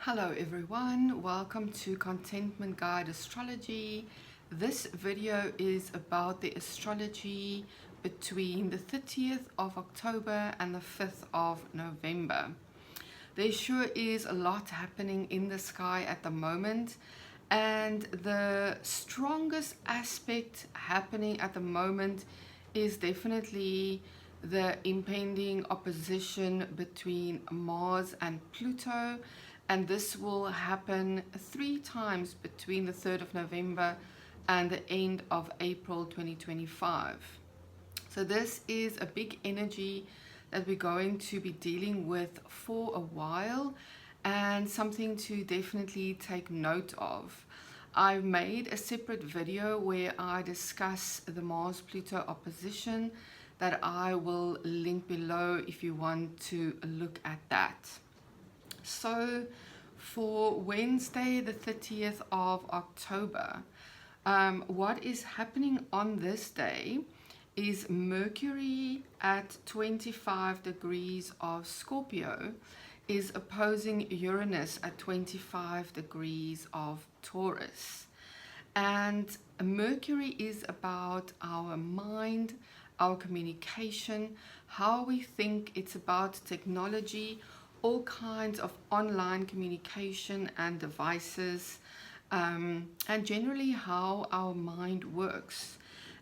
Hello everyone, welcome to Contentment Guide Astrology. This video is about the astrology between the 30th of October and the 5th of November. There sure is a lot happening in the sky at the moment, and the strongest aspect happening at the moment is definitely the impending opposition between Mars and Pluto, and this will happen 3 times between the 3rd of November and the end of April 2025. So this is a big energy that we're going to be dealing with for a while, and something to definitely take note of. I've made a separate video where I discuss the Mars-Pluto opposition that I will link below if you want to look at that. So for Wednesday the 30th of October, what is happening on this day is Mercury at 25 degrees of Scorpio is opposing Uranus at 25 degrees of Taurus. And Mercury is about our mind, our communication, how we think. It's about technology, all kinds of online communication and devices, and generally how our mind works.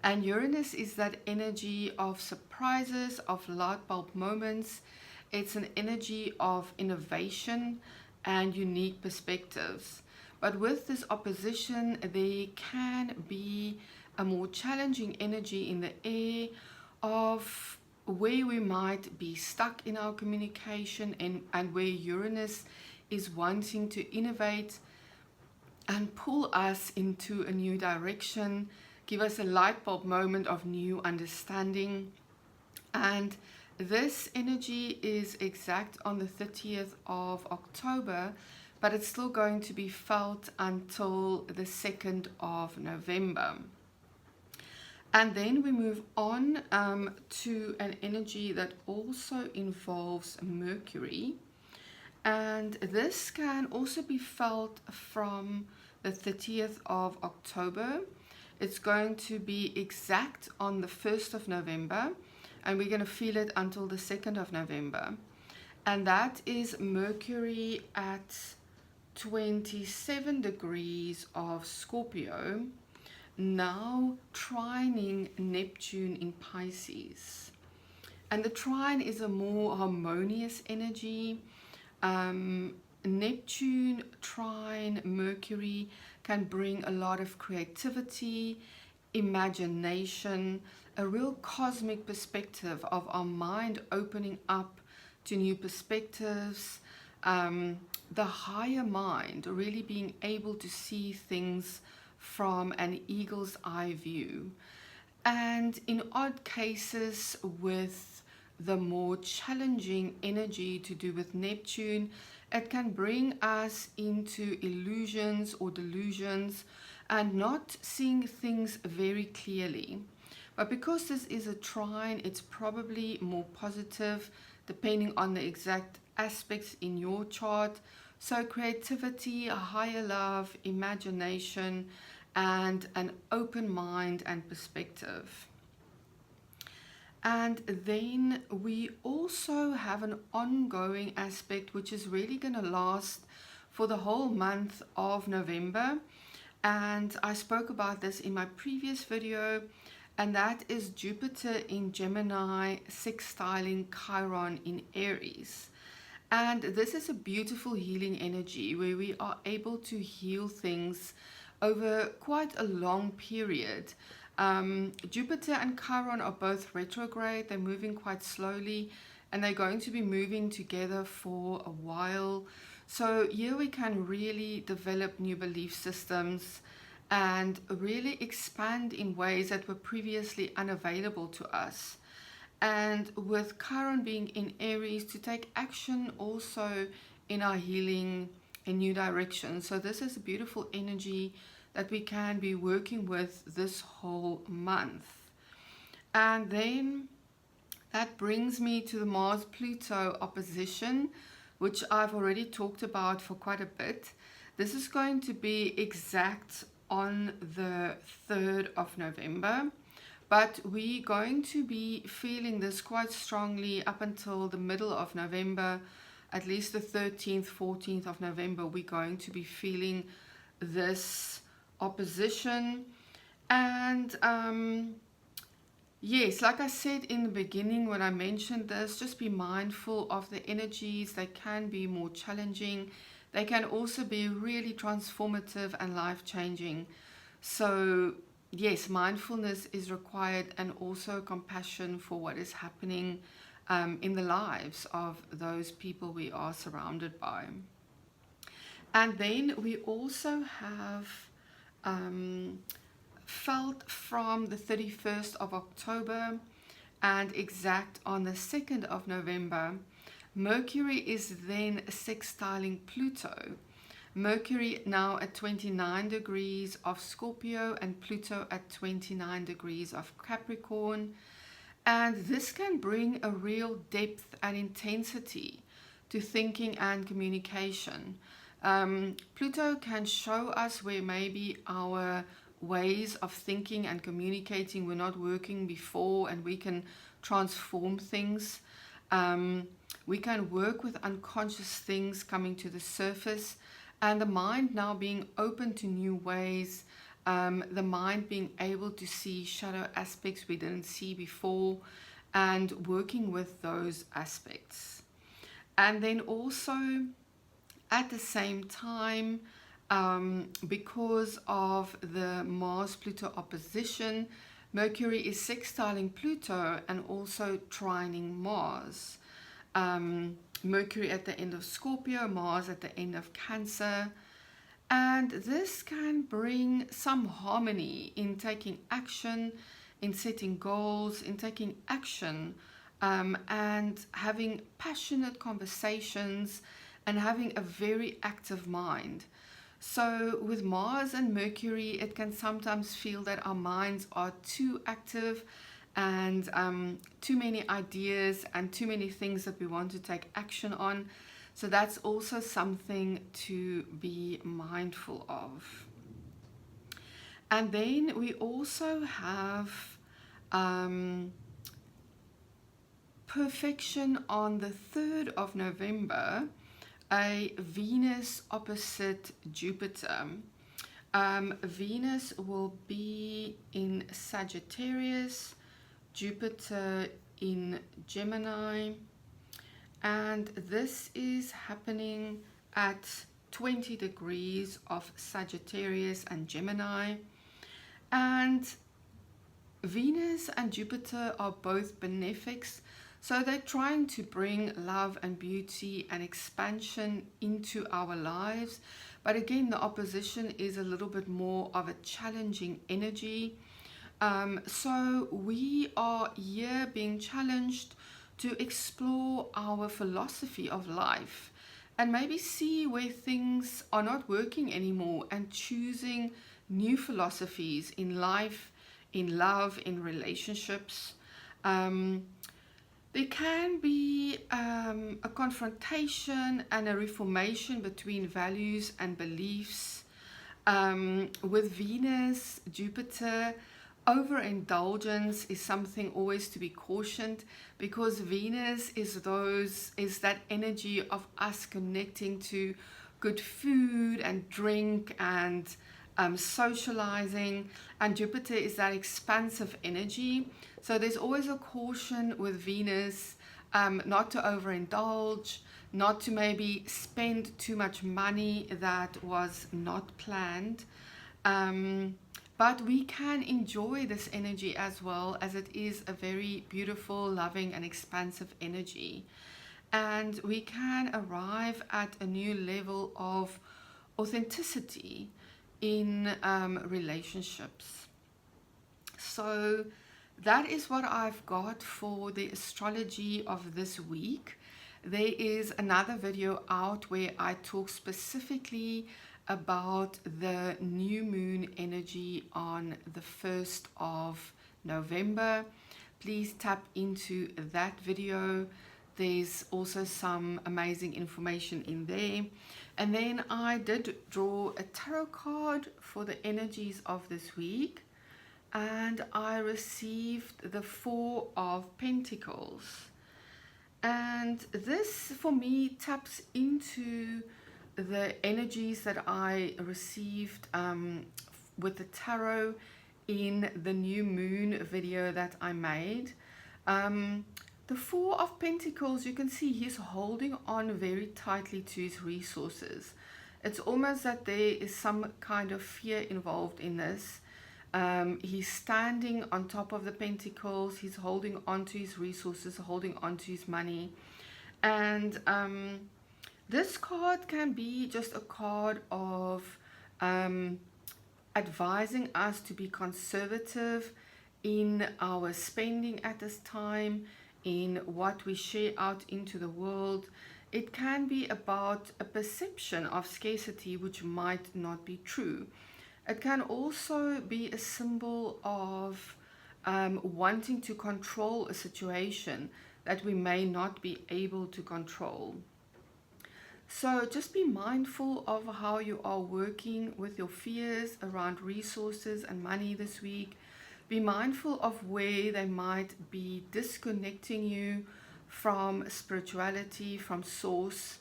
And Uranus is that energy of surprises, of light bulb moments. It's an energy of innovation and unique perspectives. But with this opposition, there can be a more challenging energy in the air of where we might be stuck in our communication, and where Uranus is wanting to innovate and pull us into a new direction, give us a light bulb moment of new understanding. And this energy is exact on the 30th of October, but it's still going to be felt until the 2nd of November. And then we move on to an energy that also involves Mercury. And this can also be felt from the 30th of October. It's going to be exact on the 1st of November, and we're going to feel it until the 2nd of November. And that is Mercury at 27 degrees of Scorpio, now trining Neptune in Pisces. And the trine is a more harmonious energy. Neptune trine Mercury can bring a lot of creativity, imagination, a real cosmic perspective of our mind opening up to new perspectives, the higher mind really being able to see things from an eagle's eye view. And in odd cases, with the more challenging energy to do with Neptune, it can bring us into illusions or delusions and not seeing things very clearly. But because this is a trine, it's probably more positive depending on the exact aspects in your chart. So creativity, a higher love, imagination, and an open mind and perspective. And then we also have an ongoing aspect which is really going to last for the whole month of November. And I spoke about this in my previous video, and that is Jupiter in Gemini sextiling Chiron in Aries. And this is a beautiful healing energy where we are able to heal things over quite a long period. Jupiter and Chiron are both retrograde. They're moving quite slowly, and they're going to be moving together for a while. So here we can really develop new belief systems and really expand in ways that were previously unavailable to us. And with Chiron being in Aries, to take action also in our healing in new directions. So this is a beautiful energy that we can be working with this whole month. And then that brings me to the Mars-Pluto opposition, which I've already talked about for quite a bit. This is going to be exact on the 3rd of November, but we're going to be feeling this quite strongly up until the middle of November. At least the 13th, 14th of November, we're going to be feeling this opposition. And yes, like I said in the beginning when I mentioned this, just be mindful of the energies. They can be more challenging. They can also be really transformative and life-changing. So yes, mindfulness is required, and also compassion for what is happening in the lives of those people we are surrounded by. And then we also have felt from the 31st of October and exact on the 2nd of November, Mercury is then sextiling Pluto. Mercury now at 29 degrees of Scorpio and Pluto at 29 degrees of Capricorn. And this can bring a real depth and intensity to thinking and communication. Pluto can show us where maybe our ways of thinking and communicating were not working before, and we can transform things. We can work with unconscious things coming to the surface, and the mind now being open to new ways, the mind being able to see shadow aspects we didn't see before, and working with those aspects. And then also at the same time, because of the Mars-Pluto opposition, Mercury is sextiling Pluto and also trining Mars. Mercury at the end of Scorpio, Mars at the end of Cancer. And this can bring some harmony in taking action, in setting goals, in taking action, and having passionate conversations and having a very active mind. So with Mars and Mercury, it can sometimes feel that our minds are too active and too many ideas and too many things that we want to take action on. So that's also something to be mindful of. And then we also have perfection on the 3rd of November, a Venus opposite Jupiter. Venus will be in Sagittarius, Jupiter in Gemini, and this is happening at 20 degrees of Sagittarius and Gemini. And Venus and Jupiter are both benefics, so they're trying to bring love and beauty and expansion into our lives. But again, the opposition is a little bit more of a challenging energy. So we are here being challenged to explore our philosophy of life and maybe see where things are not working anymore, and choosing new philosophies in life, in love, in relationships. There can be a confrontation and a reformation between values and beliefs. With Venus, Jupiter, overindulgence is something always to be cautioned, because Venus is that energy of us connecting to good food and drink and socializing, and Jupiter is that expansive energy. So there's always a caution with Venus, not to overindulge, not to maybe spend too much money that was not planned. But we can enjoy this energy as well, as it is a very beautiful, loving and expansive energy. And we can arrive at a new level of authenticity in relationships. So that is what I've got for the astrology of this week. There is another video out where I talk specifically about the new moon energy on the 1st of November. Please tap into that video There's also some amazing information in there. And then I did draw a tarot card for the energies of this week, and I received the Four of Pentacles. And this for me taps into the energies that I received with the tarot in the new moon video that I made. The Four of Pentacles, you can see he's holding on very tightly to his resources. It's almost that there is some kind of fear involved in this. He's standing on top of the Pentacles. He's holding on to his resources, holding on to his money. And this card can be just a card of advising us to be conservative in our spending at this time, in what we share out into the world. It can be about a perception of scarcity which might not be true. It can also be a symbol of wanting to control a situation that we may not be able to control. So just be mindful of how you are working with your fears around resources and money this week. Be mindful of where they might be disconnecting you from spirituality, from source,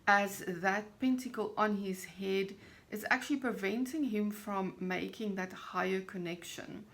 as that pentacle on his head is actually preventing him from making that higher connection.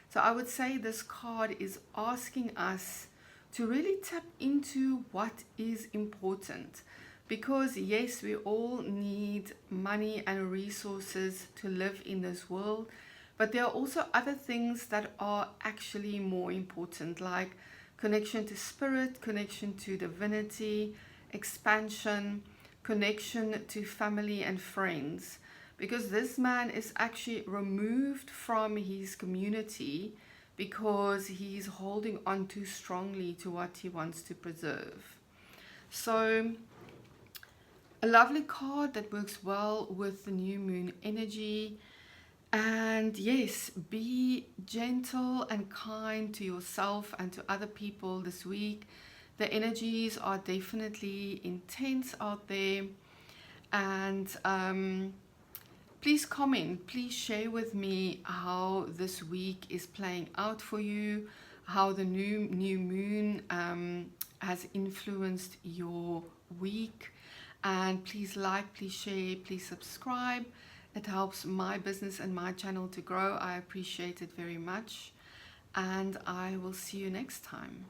So I would say this card is asking us to really tap into what is important. Because yes, we all need money and resources to live in this world, but there are also other things that are actually more important, like connection to spirit, connection to divinity, expansion, connection to family and friends. Because this man is actually removed from his community because he's holding on too strongly to what he wants to preserve. So a lovely card that works well with the new moon energy. And yes, be gentle and kind to yourself and to other people this week. The energies are definitely intense out there. And please comment, please share with me how this week is playing out for you, how the new moon has influenced your week. And please like, please share, please subscribe. It helps my business and my channel to grow. I appreciate it very much. And I will see you next time.